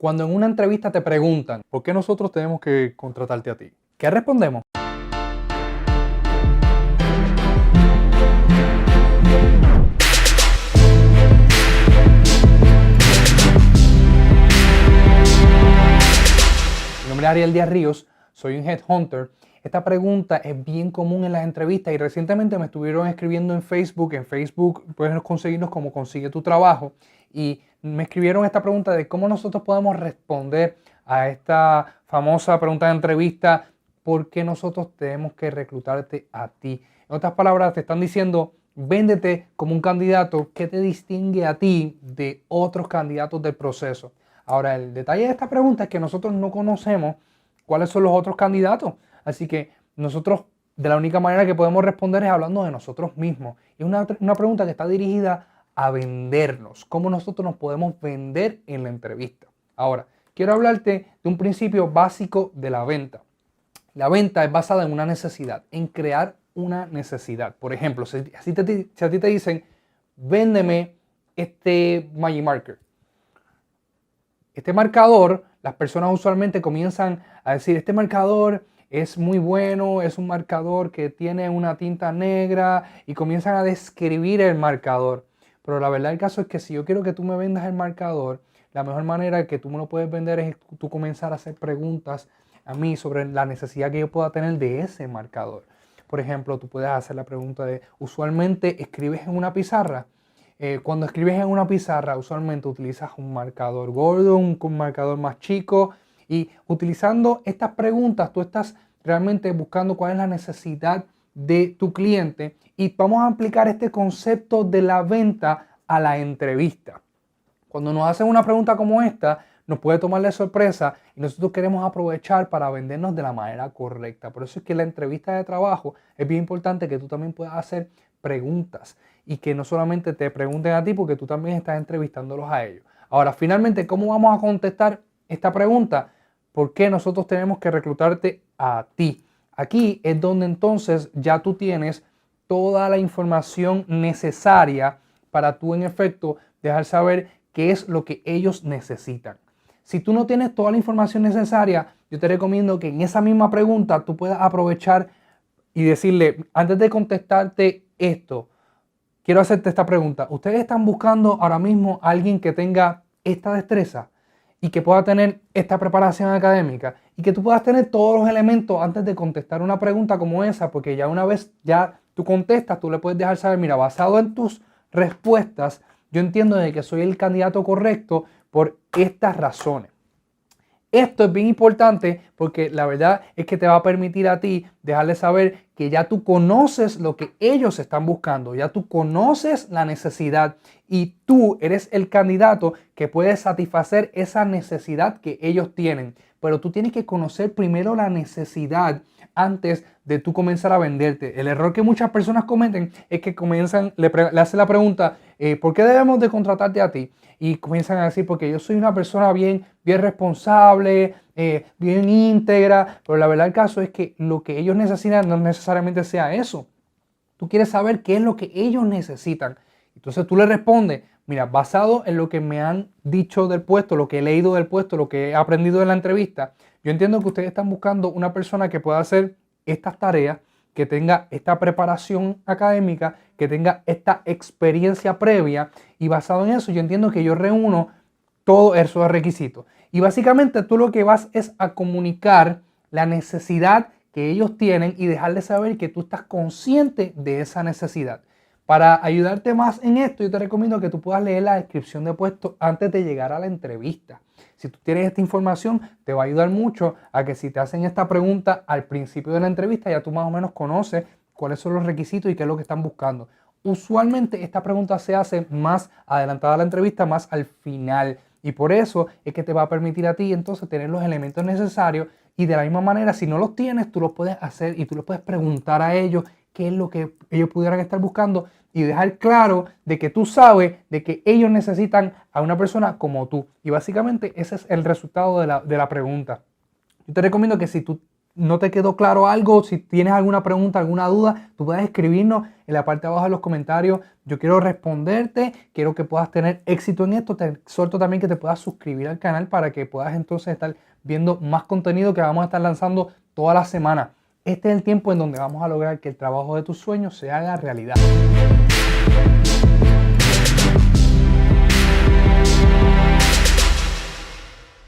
Cuando en una entrevista te preguntan, ¿por qué nosotros tenemos que contratarte a ti? ¿Qué respondemos? Mi nombre es Ariel Díaz Ríos, soy un headhunter. Esta pregunta es bien común en las entrevistas y recientemente me estuvieron escribiendo en Facebook. En Facebook puedes conseguirnos como Consigue tu Trabajo y me escribieron esta pregunta de cómo nosotros podemos responder a esta famosa pregunta de entrevista, ¿por qué nosotros tenemos que reclutarte a ti? En otras palabras, te están diciendo, véndete como un candidato que te distingue a ti de otros candidatos del proceso. Ahora, el detalle de esta pregunta es que nosotros no conocemos cuáles son los otros candidatos. Así que nosotros, de la única manera que podemos responder es hablando de nosotros mismos. Es una pregunta que está dirigida a vendernos. ¿Cómo nosotros nos podemos vender en la entrevista? Ahora, quiero hablarte de un principio básico de la venta. La venta es basada en una necesidad, en crear una necesidad. Por ejemplo, si a ti te dicen, véndeme este Magic Marker. Este marcador, las personas usualmente comienzan a decir, este marcador es muy bueno, es un marcador que tiene una tinta negra y comienzan a describir el marcador. Pero la verdad del caso es que si yo quiero que tú me vendas el marcador, la mejor manera que tú me lo puedes vender es tú comenzar a hacer preguntas a mí sobre la necesidad que yo pueda tener de ese marcador. Por ejemplo, tú puedes hacer la pregunta de, usualmente escribes en una pizarra. Cuando escribes en una pizarra, usualmente utilizas un marcador gordo, un marcador más chico. Y utilizando estas preguntas, tú estás realmente buscando cuál es la necesidad de tu cliente. Y vamos a aplicar este concepto de la venta a la entrevista. Cuando nos hacen una pregunta como esta, nos puede tomar de sorpresa y nosotros queremos aprovechar para vendernos de la manera correcta. Por eso es que en la entrevista de trabajo es bien importante que tú también puedas hacer preguntas y que no solamente te pregunten a ti porque tú también estás entrevistándolos a ellos. Ahora, finalmente, ¿cómo vamos a contestar esta pregunta? ¿Por qué nosotros tenemos que reclutarte a ti? Aquí es donde entonces ya tú tienes toda la información necesaria para tú en efecto dejar saber qué es lo que ellos necesitan. Si tú no tienes toda la información necesaria, yo te recomiendo que en esa misma pregunta tú puedas aprovechar y decirle, antes de contestarte esto, quiero hacerte esta pregunta. ¿Ustedes están buscando ahora mismo a alguien que tenga esta destreza y que pueda tener esta preparación académica y que tú puedas tener todos los elementos antes de contestar una pregunta como esa? Porque ya una vez ya tú contestas, tú le puedes dejar saber, mira, basado en tus respuestas, yo entiendo de que soy el candidato correcto por estas razones. Esto es bien importante porque la verdad es que te va a permitir a ti dejarles saber que ya tú conoces lo que ellos están buscando, ya tú conoces la necesidad y tú eres el candidato que puede satisfacer esa necesidad que ellos tienen. Pero tú tienes que conocer primero la necesidad antes de tú comenzar a venderte. El error que muchas personas cometen es que le hacen la pregunta, ¿por qué debemos de contratarte a ti? Y comienzan a decir, porque yo soy una persona bien responsable, bien íntegra, pero la verdad del caso es que lo que ellos necesitan no necesariamente sea eso. Tú quieres saber qué es lo que ellos necesitan. Entonces tú le respondes, mira, basado en lo que me han dicho del puesto, lo que he leído del puesto, lo que he aprendido en la entrevista, yo entiendo que ustedes están buscando una persona que pueda hacer estas tareas, que tenga esta preparación académica, que tenga esta experiencia previa y basado en eso yo entiendo que yo reúno todos esos requisitos. Y básicamente tú lo que vas es a comunicar la necesidad que ellos tienen y dejarles saber que tú estás consciente de esa necesidad. Para ayudarte más en esto, yo te recomiendo que tú puedas leer la descripción de puesto antes de llegar a la entrevista. Si tú tienes esta información, te va a ayudar mucho a que si te hacen esta pregunta al principio de la entrevista, ya tú más o menos conoces cuáles son los requisitos y qué es lo que están buscando. Usualmente esta pregunta se hace más adelantada a la entrevista, más al final. Y por eso es que te va a permitir a ti entonces tener los elementos necesarios y de la misma manera, si no los tienes, tú los puedes hacer y tú les puedes preguntar a ellos qué es lo que ellos pudieran estar buscando y dejar claro de que tú sabes de que ellos necesitan a una persona como tú. Y básicamente ese es el resultado de la pregunta. Yo te recomiendo que si tú no te quedó claro algo, si tienes alguna pregunta, alguna duda, tú puedes escribirnos en la parte de abajo de los comentarios. Yo quiero responderte, quiero que puedas tener éxito en esto. Te exhorto también que te puedas suscribir al canal para que puedas entonces estar viendo más contenido que vamos a estar lanzando toda la semana. Este es el tiempo en donde vamos a lograr que el trabajo de tus sueños se haga realidad.